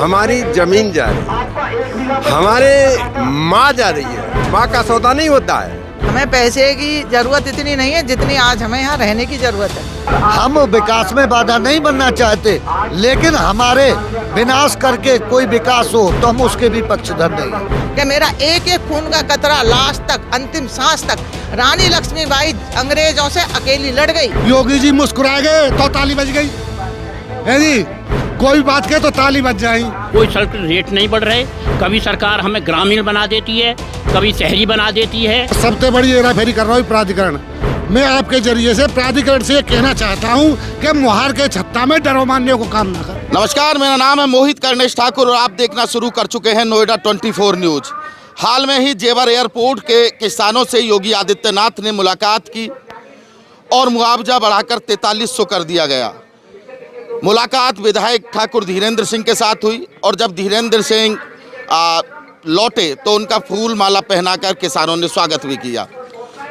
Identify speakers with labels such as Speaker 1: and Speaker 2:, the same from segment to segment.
Speaker 1: हमारी जमीन जा रही है, हमारे माँ जा रही है। माँ का सौदा नहीं होता है।
Speaker 2: हमें पैसे की जरूरत इतनी नहीं है जितनी आज हमें यहाँ रहने की जरूरत है।
Speaker 3: हम विकास में बाधा नहीं बनना चाहते, लेकिन हमारे विनाश करके कोई विकास हो तो हम उसके भी पक्षधर नहीं।
Speaker 2: कि मेरा एक एक खून का कतरा लास्ट तक, अंतिम सांस तक रानी लक्ष्मीबाई अंग्रेजों से अकेली लड़ गई।
Speaker 4: योगी जी मुस्कुरा गए तो ताली बज गई है जी, कोई बात कहे तो ताली बज जाए।
Speaker 5: कोई सड़क रेट नहीं बढ़ रहे, कभी सरकार हमें ग्रामीण बना देती है, कभी शहरी बना देती है।
Speaker 4: सबसे बड़ी हेराफेरी कर रहा हूँ प्राधिकरण। मैं आपके जरिए से प्राधिकरण से कहना चाहता हूँ कि मुहार के छत्ता में डरो मानने को काम ना कर।
Speaker 6: नमस्कार, मेरा नाम है मोहित कर्णेश ठाकुर और आप देखना शुरू कर चुके हैं नोएडा 24 न्यूज। हाल में ही जेवर एयरपोर्ट के किसानों से योगी आदित्यनाथ ने मुलाकात की और मुआवजा बढ़ाकर 4300 कर दिया गया। मुलाकात विधायक ठाकुर धीरेन्द्र सिंह के साथ हुई और जब धीरेन्द्र सिंह लौटे तो उनका फूल माला पहनाकर किसानों ने स्वागत भी किया।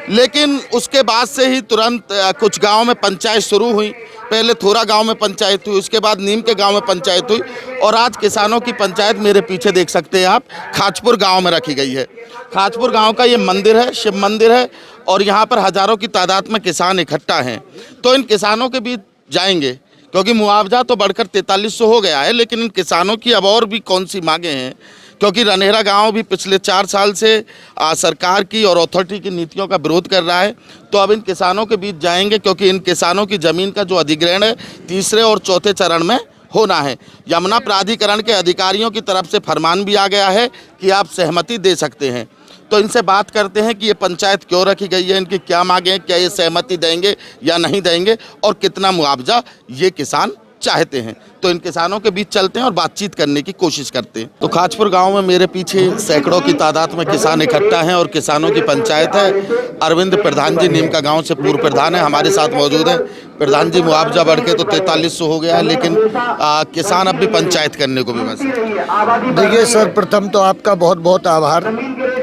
Speaker 6: लेकिन उसके बाद से ही तुरंत कुछ गांव में पंचायत शुरू हुई। पहले थोड़ा गांव में पंचायत हुई, उसके बाद नीम के गांव में पंचायत हुई और आज किसानों की पंचायत मेरे पीछे देख सकते हैं आप, खाचपुर गांव में रखी गई है। खाचपुर गांव का ये मंदिर है, शिव मंदिर है और यहाँ पर हज़ारों की तादाद में किसान इकट्ठा हैं। तो इन किसानों के बीच जाएंगे क्योंकि मुआवजा तो बढ़कर 4300 हो गया है, लेकिन इन किसानों की अब और भी कौन सी मांगे हैं, क्योंकि रनहेरा गांव भी पिछले 4 साल से सरकार की और अथॉरिटी की नीतियों का विरोध कर रहा है। तो अब इन किसानों के बीच जाएंगे क्योंकि इन किसानों की ज़मीन का जो अधिग्रहण है 3रे और 4थे चरण में होना है। यमुना प्राधिकरण के अधिकारियों की तरफ से फरमान भी आ गया है कि आप सहमति दे सकते हैं। तो इनसे बात करते हैं कि ये पंचायत क्यों रखी गई है, इनकी क्या मांगे हैं, क्या ये सहमति देंगे या नहीं देंगे और कितना मुआवजा ये किसान चाहते हैं। तो इन किसानों के बीच चलते हैं और बातचीत करने की कोशिश करते हैं। तो खाचपुर गांव में मेरे पीछे सैकड़ों की तादाद में किसान इकट्ठा हैं और किसानों की पंचायत है। अरविंद प्रधान जी नीम का गांव से पूर्व प्रधान है, हमारे साथ मौजूद हैं। प्रधान जी, मुआवजा बढ़ के तो 4300 हो गया है, लेकिन किसान अब भी पंचायत करने को भी बस।
Speaker 3: देखिए सर, प्रथम तो आपका बहुत बहुत आभार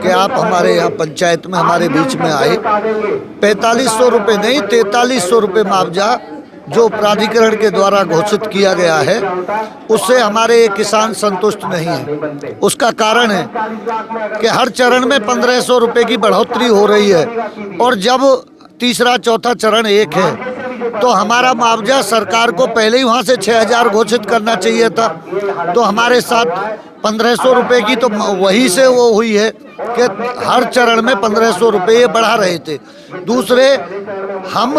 Speaker 3: कि आप हमारे यहाँ पंचायत में हमारे बीच में आए। 4500 रुपये नहीं, 4300 रुपये मुआवजा जो प्राधिकरण के द्वारा घोषित किया गया है, उससे हमारे किसान संतुष्ट नहीं है। उसका कारण है कि हर चरण में 1500 रुपये की बढ़ोतरी हो रही है और जब 3रा 4था चरण एक है तो हमारा मुआवजा सरकार को पहले ही वहाँ से 6000 घोषित करना चाहिए था। तो हमारे साथ 1500 रुपये की तो वही से वो हुई है कि हर चरण में 1500 रुपये बढ़ा रहे थे। दूसरे, हम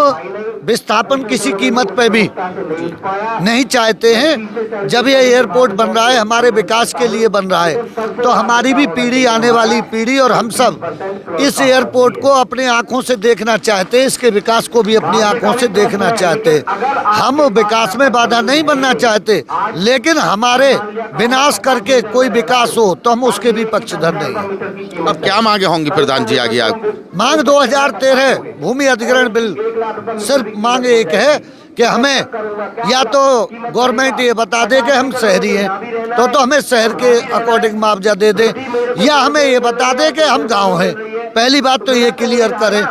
Speaker 3: विस्थापन किसी कीमत पे भी नहीं चाहते हैं। जब ये एयरपोर्ट बन रहा है, हमारे विकास के लिए बन रहा है, तो हमारी भी पीढ़ी, आने वाली पीढ़ी और हम सब इस एयरपोर्ट को अपनी आंखों से देखना चाहते हैं, इसके विकास को भी अपनी आंखों से देखना चाहते हैं। हम विकास में बाधा नहीं बनना चाहते, लेकिन हमारे विनाश करके कोई विकास हो तो हम उसके भी पक्षधर नहीं।
Speaker 6: अब क्या मांगे होंगी प्रधान जी आगे? आप
Speaker 3: मांग 2013 भूमि अधिग्रहण बिल, सिर्फ मांग एक है कि हमें या तो गवर्नमेंट ये बता दे कि हम शहरी हैं तो हमें शहर के अकॉर्डिंग मुआवजा दे दे, या हमें ये बता दे कि हम गांव हैं। पहली बात तो ये क्लियर करें।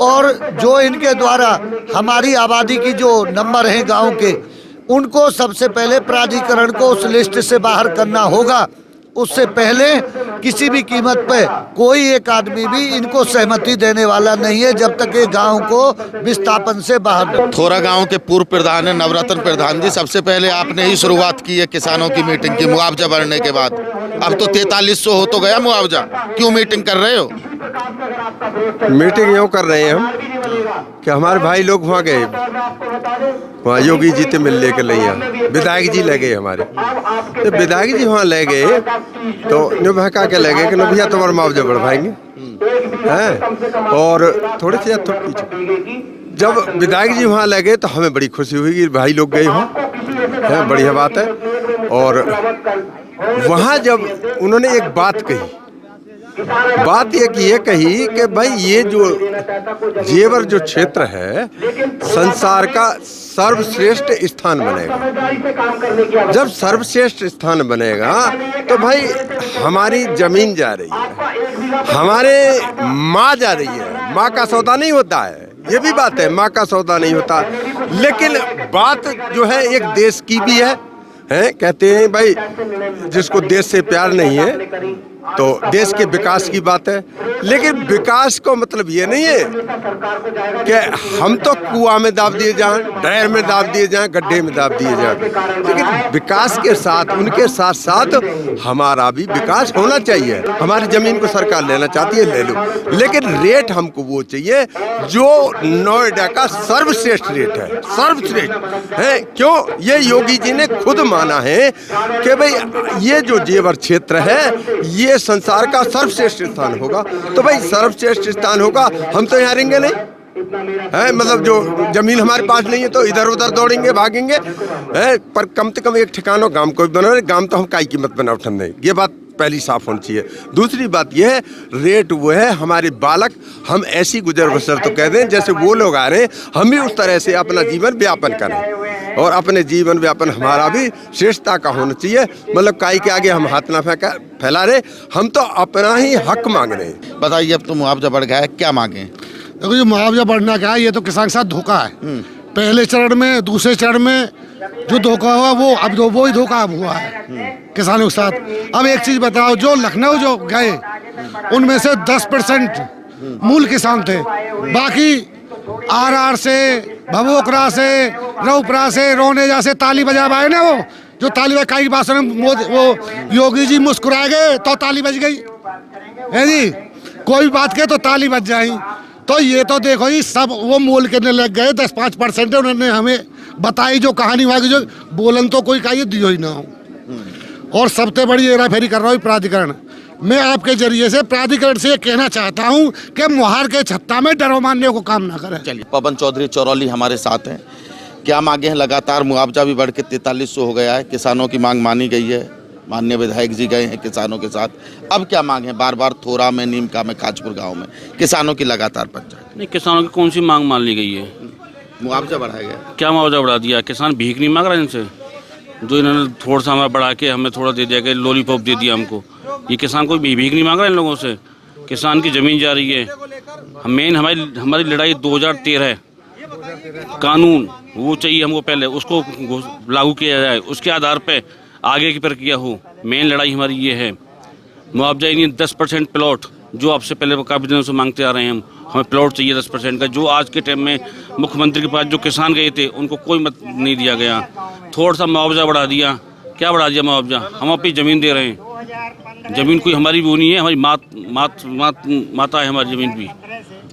Speaker 3: और जो इनके द्वारा हमारी आबादी की जो नंबर हैं गांव के, उनको सबसे पहले प्राधिकरण को उस लिस्ट से बाहर करना होगा। उससे पहले किसी भी कीमत पे कोई एक आदमी भी इनको सहमति देने वाला नहीं है जब तक ये गांव को विस्थापन से बाहर।
Speaker 6: थोड़ा गांव के पूर्व प्रधान है नवरत्न प्रधान जी, सबसे पहले आपने ही शुरुआत की है किसानों की मीटिंग की मुआवजा बढ़ने के बाद। अब तो 4300 हो तो गया मुआवजा, क्यों मीटिंग कर रहे हो?
Speaker 1: मीटिंग यूँ कर रहे हैं हम कि हमारे भाई लोग वहाँ गए, वहाँ योगी जी से मिल लेकर लिया, विधायक जी ले गए हमारे। तो विधायक जी वहाँ ले गए तो नो बहका के ले गए कि नो भैया तुम्हारा मुआवजा बढ़वाएंगे हैं। और थोड़े से पीछे जब विधायक जी वहाँ ले गए तो हमें बड़ी खुशी हुई कि भाई लोग गए वहाँ, है बढ़िया बात है। और वहाँ जब उन्होंने एक बात कही, बात ये कही कि भाई ये जो जेवर जो क्षेत्र है संसार का सर्वश्रेष्ठ स्थान बनेगा। जब सर्वश्रेष्ठ स्थान बनेगा तो भाई हमारी जमीन जा रही है, हमारे माँ जा रही है। माँ का सौदा नहीं होता है, ये भी बात है, माँ का सौदा नहीं होता। लेकिन बात जो है एक देश की भी है, हैं, कहते हैं भाई जिसको देश से प्यार नहीं है तो देश के विकास की बात है, लेकिन विकास को मतलब ये नहीं है कि हम तो कुआं में दाब दिए जाएं, डैर में दाब दिए जाएं, गड्ढे में दाब दिए जाएं, लेकिन विकास के साथ उनके साथ साथ हमारा भी विकास होना चाहिए। हमारी जमीन को सरकार लेना चाहती है, ले लो, लेकिन रेट हमको वो चाहिए जो नोएडा का सर्वश्रेष्ठ रेट है, सर्वश्रेष्ठ है। क्यों? ये योगी जी ने खुद माना है कि भाई ये जो जेवर क्षेत्र है ये संसार का सर्वश्रेष्ठ स्थान होगा, तो भाई सर्वश्रेष्ठ स्थान होगा, हम तो यहाँ रहेंगे नहीं है, मतलब जो जमीन हमारे पास नहीं है तो इधर उधर दौड़ेंगे, भागेंगे है, पर कम से कम एक ठिकाना गांव को भी बना, गांव तो हम काई कीमत बना उठन नहीं, ये बात पहली साफ होनी चाहिए। दूसरी बात यह है रेट वो है हमारे बालक, हम ऐसी गुजर बसर तो कह दें जैसे वो लोग आ रहे हैं, हम भी उस तरह से अपना जीवन व्यापन करें और अपने जीवन व्यापन हमारा भी श्रेष्ठता का होना चाहिए। मतलब काई के आगे हम हाथ ना फैला रहे, हम तो अपना ही हक मांग रहे हैं।
Speaker 6: बताइए, अब तो मुआवजा बढ़ गया है, क्या मांगे?
Speaker 4: देखो ये मुआवजा बढ़ना क्या है, ये तो किसान के साथ धोखा है। पहले चरण में, दूसरे चरण में जो धोखा हुआ वो अब वो ही धोखा अब हुआ है किसानों के साथ। अब एक चीज बताओ, जो लखनऊ जो गए उनमें से 10% मूल किसान थे, बाकी आर से, भभोकरा से, रऊपरा से, रोनेजा से ताली बजा पाए ना, वो जो ताली बजा कई बात सुने, वो योगी जी मुस्कुरा गए तो ताली बज गई है जी, कोई बात के तो ताली बज जाए। तो ये तो देखो जी सब वो मोल करने लग गए, 10-5% उन्होंने हमें बताई जो कहानी वहाँ की, जो बोलन तो कोई का दियो ही ना हो। और सबसे बड़ी हेराफेरी कर रहा हूँ प्राधिकरण। मैं आपके जरिए से प्राधिकरण से ये कहना चाहता हूँ कि मुहार के छत्ता में डरो मानने को काम ना करें।
Speaker 6: चलिए, पवन चौधरी चौरौली हमारे साथ हैं। क्या मांगे हैं? लगातार मुआवजा भी बढ़ के 4300 हो गया है, किसानों की मांग मानी गई है, माननीय विधायक जी गए हैं किसानों के साथ, अब क्या मांग है? बार बार थोरा में, नीमका में, काजपुर गांव में किसानों की लगातार पंचायत।
Speaker 7: नहीं, किसानों की कौन सी मांग मान ली गई है?
Speaker 6: मुआवजा बढ़ाया गया।
Speaker 7: क्या मुआवजा बढ़ा दिया? किसान भीख नहीं मांग रहा इनसे, जो इन्होंने थोड़ा सा हमारा बढ़ा के हमें थोड़ा दे दिया, कि लॉलीपॉप दे दिया हमको। ये किसान कोई भीख नहीं मांग रहा इन लोगों से, किसान की ज़मीन जा रही है। मेन हमारी लड़ाई 2013 है, कानून वो चाहिए हमको, पहले उसको लागू किया जाए, उसके आधार पे आगे की प्रक्रिया हो। मेन लड़ाई हमारी ये है। मुआवजा यानी 10% प्लॉट, जो आपसे पहले काफ़ी दिनों से मांगते आ रहे हैं, हमें प्लॉट चाहिए 10% का, जो आज के टाइम में मुख्यमंत्री के पास जो किसान गए थे उनको कोई मत नहीं दिया गया। थोड़ा सा मुआवजा बढ़ा दिया। क्या बढ़ा दिया मुआवजा? हम अपनी ज़मीन दे रहे हैं, ज़मीन कोई हमारी वो नहीं है, हमारी माता है हमारी ज़मीन भी।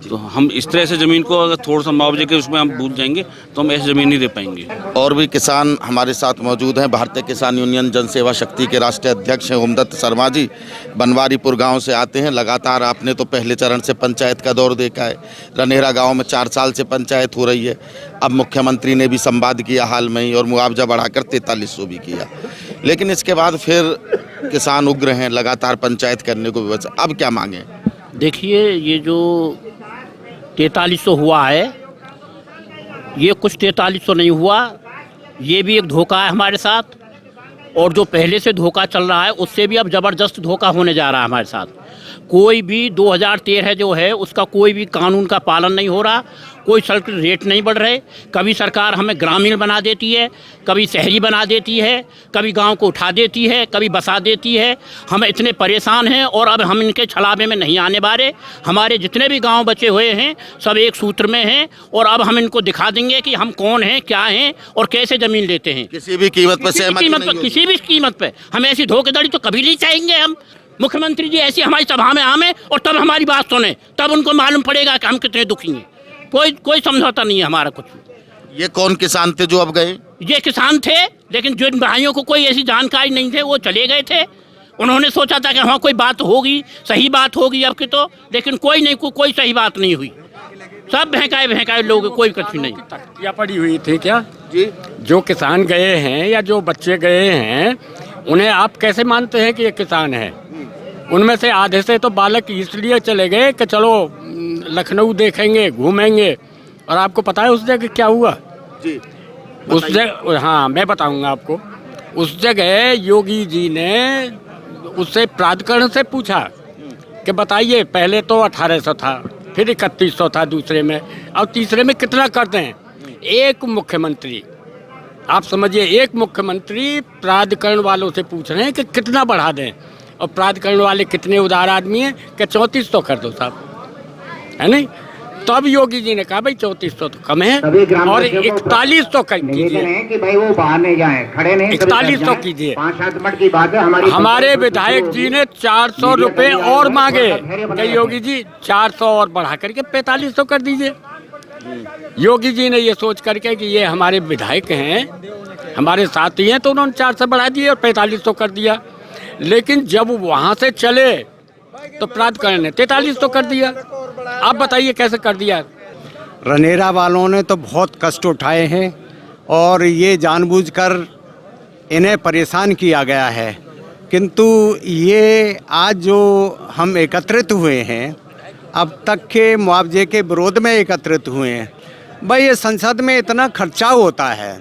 Speaker 7: तो हम इस तरह से ज़मीन को अगर थोड़ा सा मुआवजे के उसमें हम भूल जाएंगे तो हम ऐसी ज़मीन नहीं दे पाएंगे।
Speaker 6: और भी किसान हमारे साथ मौजूद हैं। भारतीय किसान यूनियन जनसेवा शक्ति के राष्ट्रीय अध्यक्ष हैं ओमदत्त शर्मा जी, बनवारीपुर गांव से आते हैं। लगातार आपने तो पहले चरण से पंचायत का दौर देखा है, रनेरा गांव में 4 साल से पंचायत हो रही है। अब मुख्यमंत्री ने भी संवाद किया हाल में ही और मुआवजा बढ़ाकर 4300 भी किया, लेकिन इसके बाद फिर किसान उग्र हैं, लगातार पंचायत करने को व्यवस्था। अब क्या मांगे?
Speaker 5: देखिए, ये जो 4300 हुआ है, ये कुछ 4300 नहीं हुआ, ये भी एक धोखा है हमारे साथ। और जो पहले से धोखा चल रहा है उससे भी अब ज़बरदस्त धोखा होने जा रहा है हमारे साथ। कोई भी 2013 जो है उसका कोई भी कानून का पालन नहीं हो रहा, कोई सड़क रेट नहीं बढ़ रहे। कभी सरकार हमें ग्रामीण बना देती है, कभी शहरी बना देती है, कभी गांव को उठा देती है, कभी बसा देती है। हम इतने परेशान हैं और अब हम इनके छलावे में नहीं आने वाले। हमारे जितने भी गांव बचे हुए हैं सब एक सूत्र में हैं और अब हम इनको दिखा देंगे कि हम कौन हैं, क्या हैं और कैसे ज़मीन लेते हैं।
Speaker 6: किसी भी कीमत पर सहमति नहीं होगी।
Speaker 5: किसी भी कीमत पर हम ऐसी धोखेधड़ी तो कभी नहीं चाहेंगे। हम मुख्यमंत्री जी ऐसी हमारी सभा में आवे और तब हमारी बात सुने, तब उनको मालूम पड़ेगा कि हम कितने दुखी हैं। कोई समझौता नहीं है हमारा कुछ।
Speaker 6: ये कौन किसान थे जो अब गए?
Speaker 5: ये किसान थे, लेकिन जिन भाइयों को कोई ऐसी जानकारी नहीं थे वो चले गए थे। उन्होंने सोचा था कि हाँ कोई बात होगी, सही बात होगी अब की तो, लेकिन कोई नहीं, कोई सही बात नहीं हुई। सब बहकाए लोग, कोई कुछ नहीं।
Speaker 8: तख्तियाँ पड़ी हुई थी क्या
Speaker 6: जी?
Speaker 8: जो किसान गए हैं या जो बच्चे गए हैं उन्हें आप कैसे मानते हैं कि ये किसान है? उनमें से आधे से तो बालक इसलिए चले गए कि चलो लखनऊ देखेंगे, घूमेंगे। और आपको पता है उस जगह क्या हुआ?
Speaker 6: जी
Speaker 8: उस जगह, हाँ मैं बताऊंगा आपको। उस जगह योगी जी ने उससे प्राधिकरण से पूछा कि बताइए, पहले तो 1800 था, फिर 3100 था दूसरे में, और तीसरे में कितना करते हैं? एक मुख्यमंत्री आप समझिए एक मुख्यमंत्री प्राधिकरण वालों से पूछ रहे हैं कि कितना बढ़ा दें, और प्राधिकरण वाले कितने उदार आदमी हैं कि 3400 कर दो साहब, है नहीं। तब योगी जी ने कहा भाई 3400 तो कम है और 4100 कर कीजिए,
Speaker 9: कि भाई वो बाहर नहीं जाए, खड़े नहीं
Speaker 8: 4100 कीजिए।
Speaker 9: 5-7 मिनट की बात है।
Speaker 8: हमारे विधायक जी ने 400 रुपए और मांगे कि योगी जी 400 और बढ़ा करके 4500 कर दीजिए। योगी जी ने ये सोच करके कि ये हमारे विधायक हैं, हमारे साथी हैं, तो उन्होंने 400 बढ़ा दिए और 4500 कर दिया। लेकिन जब वहाँ से चले तो प्राधिकरण ने 4300 कर दिया। आप बताइए कैसे कर दिया?
Speaker 10: रनेरा वालों ने तो बहुत कष्ट उठाए हैं और ये जानबूझकर इन्हें परेशान किया गया है, किंतु ये आज जो हम एकत्रित हुए हैं, अब तक के मुआवजे के विरोध में एकत्रित हुए हैं। भाई ये संसद में इतना खर्चा होता है,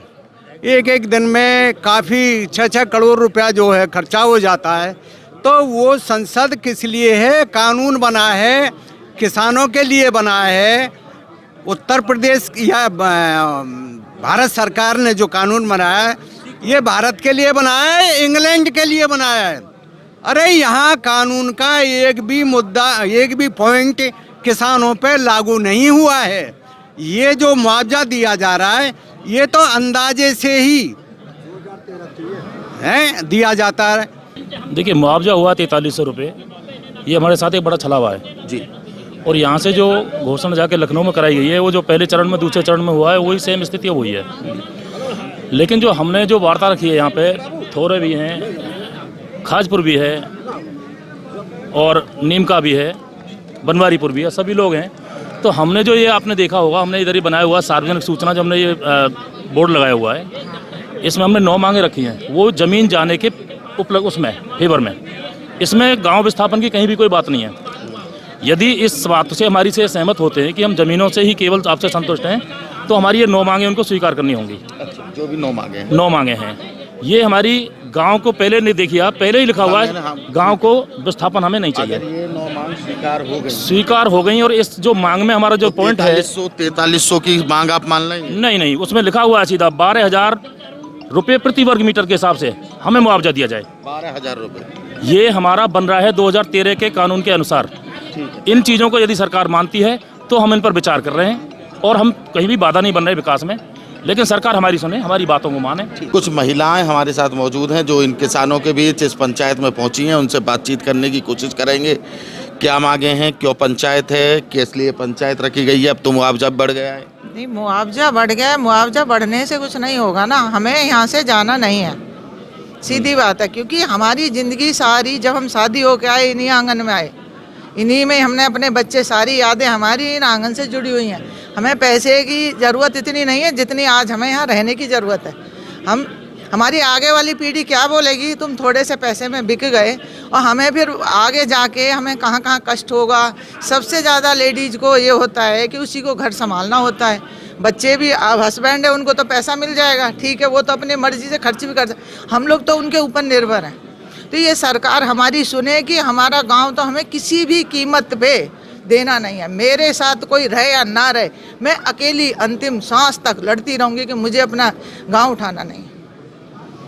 Speaker 10: एक दिन में काफ़ी 6-6 करोड़ रुपया जो है खर्चा हो जाता है, तो वो संसद किस लिए है? कानून बना है, किसानों के लिए बना है। उत्तर प्रदेश या भारत सरकार ने जो कानून बनाया है, ये भारत के लिए बनाया है, इंग्लैंड के लिए बनाया है। अरे यहाँ कानून का एक भी मुद्दा, एक भी पॉइंट किसानों पे लागू नहीं हुआ है। ये जो मुआवजा दिया जा रहा है, ये तो अंदाजे से ही दिया जाता है।
Speaker 11: देखिए, मुआवजा हुआ 4300 रुपये, ये हमारे साथ एक बड़ा छलावा है
Speaker 6: जी।
Speaker 11: और यहाँ से जो घोषणा जाके लखनऊ में कराई गई है, वो जो पहले चरण में दूसरे चरण में हुआ है, वही सेम स्थिति वही है। लेकिन जो हमने जो वार्ता रखी है यहाँ पे, थोड़े भी हैं, खाजपुर भी है और नीमका भी है, बनवारीपुर भी है, सभी लोग हैं। तो हमने जो ये आपने देखा होगा, हमने इधर ही बनाया हुआ सार्वजनिक सूचना, जो हमने ये बोर्ड लगाया हुआ है, इसमें हमने 9 मांगे रखी हैं, वो ज़मीन जाने के उपलब्ध उसमें फेवर में। इसमें गांव विस्थापन की कहीं भी कोई बात नहीं है। यदि इस बात से हमारी से सहमत होते हैं कि हम ज़मीनों से ही केवल आपसे संतुष्ट हैं, तो हमारी ये 9 मांगे उनको स्वीकार करनी होंगी।
Speaker 6: अच्छा, जो भी 9 मांगे हैं,
Speaker 11: 9 मांगे हैं। ये हमारी गांव को पहले नहीं देखिए, आप पहले ही लिखा हुआ है, गांव को विस्थापन हमें नहीं चाहिए।
Speaker 6: अगर ये 9 मांग
Speaker 11: स्वीकार हो गई और इस जो मांग में हमारा जो पॉइंट है
Speaker 6: 4300 की मांग आप मान लेंगे?
Speaker 11: नहीं, उसमें लिखा हुआ है सीधा 12,000 रुपये प्रति वर्ग मीटर के हिसाब से हमें मुआवजा दिया जाए।
Speaker 6: 12,000 रुपये
Speaker 11: ये हमारा बन रहा है 2013 के कानून के अनुसार। इन चीज़ों को यदि सरकार मानती है तो हम इन पर विचार कर रहे हैं और हम कहीं भी बाधा नहीं बन रहे विकास में, लेकिन सरकार हमारी सुने, हमारी बातों को माने।
Speaker 6: कुछ महिलाएं हमारे साथ मौजूद हैं जो इन किसानों के बीच इस पंचायत में पहुंची हैं, उनसे बातचीत करने की कोशिश करेंगे। क्या मांगे हैं, क्यों पंचायत है, किस लिए पंचायत रखी गई है? अब तो मुआवजा बढ़ गया है।
Speaker 2: नहीं, मुआवजा बढ़ गया है, मुआवजा बढ़ने से कुछ नहीं होगा ना, हमें यहाँ से जाना नहीं है, सीधी बात है। क्योंकि हमारी ज़िंदगी सारी, जब हम शादी होकर आए, इन्हीं आंगन में आए, इन्हीं में हमने अपने बच्चे, सारी यादें हमारी इन आंगन से जुड़ी हुई हैं। हमें पैसे की ज़रूरत इतनी नहीं है जितनी आज हमें यहाँ रहने की ज़रूरत है। हमारी आगे वाली पीढ़ी क्या बोलेगी, तुम थोड़े से पैसे में बिक गए, और हमें फिर आगे जाके हमें कहाँ कहाँ कष्ट होगा। सबसे ज़्यादा लेडीज़ को ये होता है कि उसी को घर संभालना होता है। बच्चे भी, हस्बैंड है, उनको तो पैसा मिल जाएगा, ठीक है, वो तो अपनी मर्जी से खर्च भी कर सकते, हम लोग तो उनके ऊपर निर्भर हैं। तो ये सरकार हमारी सुने कि हमारा गांव तो हमें किसी भी कीमत पे देना नहीं है। मेरे साथ कोई रहे या ना रहे, मैं अकेली अंतिम सांस तक लड़ती रहूँगी कि मुझे अपना गांव उठाना नहीं।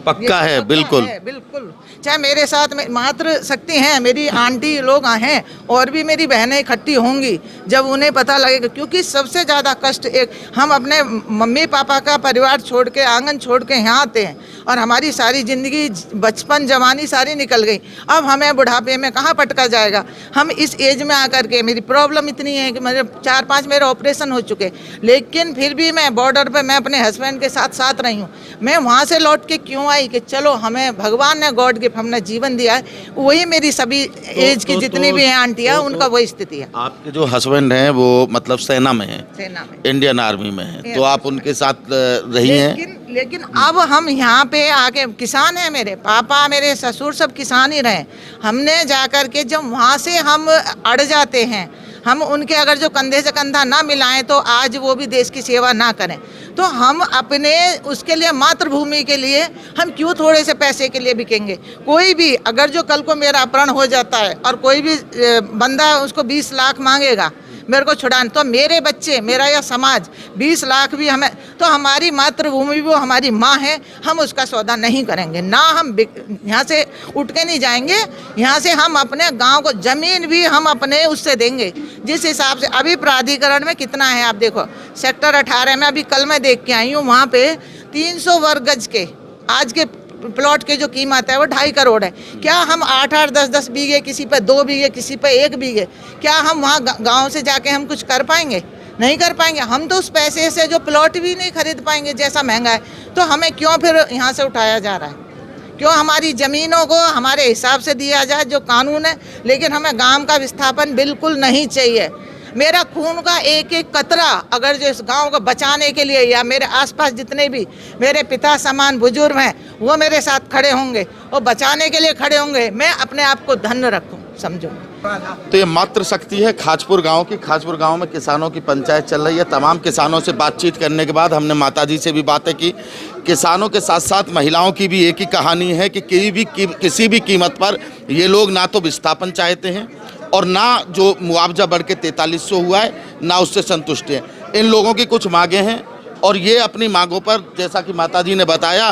Speaker 6: पक्का है, बिल्कुल
Speaker 2: बिल्कुल। चाहे मेरे साथ में मातृ शक्ति हैं, मेरी आंटी लोग हैं, और भी मेरी बहनें इकट्ठी होंगी, जब उन्हें पता लगेगा। क्योंकि सबसे ज़्यादा कष्ट एक, हम अपने मम्मी पापा का परिवार छोड़ के, आंगन छोड़ के यहाँ आते हैं, और हमारी सारी ज़िंदगी, बचपन, जवानी सारी निकल गई। अब हमें बुढ़ापे में कहाँ पटका जाएगा। हम इस एज में आकर के, मेरी प्रॉब्लम इतनी है कि मेरे 4-5 मेरे ऑपरेशन हो चुके, लेकिन फिर भी मैं बॉर्डर पर, मैं अपने हस्बैंड के साथ रही हूँ। मैं वहाँ से लौट के क्यों आई कि चलो, हमें भगवान ने गॉड गिफ्ट, हमने जीवन दिया है। वही मेरी सभी एज की जितनी भी हैं आंटियाँ, उनका वही स्थिति है।
Speaker 6: आपके जो हस्बैंड हैं वो मतलब सेना में हैं,
Speaker 2: सेना में,
Speaker 6: इंडियन आर्मी में हैं, तो आप उनके साथ रही हैं।
Speaker 2: लेकिन अब हम यहाँ पे आके, किसान हैं मेरे पापा, मेरे ससुर सब किसान ही रहे। हमने जाकर के जब वहाँ से हम अड़ जाते हैं, हम उनके अगर जो कंधे से कंधा ना मिलाएं, तो आज वो भी देश की सेवा ना करें, तो हम अपने उसके लिए, मातृभूमि के लिए, हम क्यों थोड़े से पैसे के लिए बिकेंगे। कोई भी अगर जो कल को मेरा अपहरण हो जाता है और कोई भी बंदा उसको 20 लाख मांगेगा, मेरे को छुड़ाना, तो मेरे बच्चे, मेरा यह समाज 20 लाख भी हमें, तो हमारी मातृभूमि वो हमारी माँ है, हम उसका सौदा नहीं करेंगे ना। हम यहाँ से उठ के नहीं जाएंगे, यहाँ से हम अपने गांव को ज़मीन भी हम अपने उससे देंगे जिस हिसाब से। अभी प्राधिकरण में कितना है आप देखो, सेक्टर 18 में अभी कल मैं देख के आई हूँ, वहाँ पे 300 वर्ग गज के आज के प्लॉट के जो कीमत है वो 2.5 करोड़ है। क्या हम 8-8, 10-10 बीघे, किसी पे 2 बीघे, किसी पे 1 बीघे, क्या हम वहाँ गांव से जाके हम कुछ कर पाएंगे? नहीं कर पाएंगे। हम तो उस पैसे से जो प्लॉट भी नहीं खरीद पाएंगे जैसा महंगा है, तो हमें क्यों फिर यहाँ से उठाया जा रहा है? क्यों हमारी ज़मीनों को हमारे हिसाब से दिया जाए जो कानून है, लेकिन हमें गांव का विस्थापन बिल्कुल नहीं चाहिए। मेरा खून का एक एक कतरा अगर जो इस गांव को बचाने के लिए, या मेरे आसपास जितने भी मेरे पिता समान बुजुर्ग हैं वो मेरे साथ खड़े होंगे और बचाने के लिए खड़े होंगे, मैं अपने आप को धन्य रखूं, समझो।
Speaker 6: तो ये मातृ शक्ति है खाजपुर गांव की। खाजपुर गांव में किसानों की पंचायत चल रही है। तमाम किसानों से बातचीत करने के बाद हमने माताजी से भी बातें की। किसानों के साथ साथ महिलाओं की भी एक ही कहानी है कि किसी भी कीमत पर ये लोग ना तो विस्थापन चाहते हैं और ना जो मुआवजा बढ़ के 4300 हुआ है ना उससे संतुष्ट हैं। इन लोगों की कुछ मांगें हैं और ये अपनी मांगों पर, जैसा कि माताजी ने बताया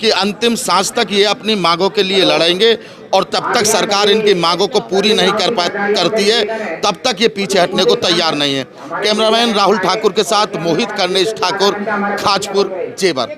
Speaker 6: कि अंतिम सांस तक ये अपनी मांगों के लिए लड़ेंगे और तब तक सरकार इनकी मांगों को पूरी नहीं करती है तब तक ये पीछे हटने को तैयार नहीं है। कैमरामैन राहुल ठाकुर के साथ मोहित कर्णेश ठाकुर, खाजपुर, जेवर।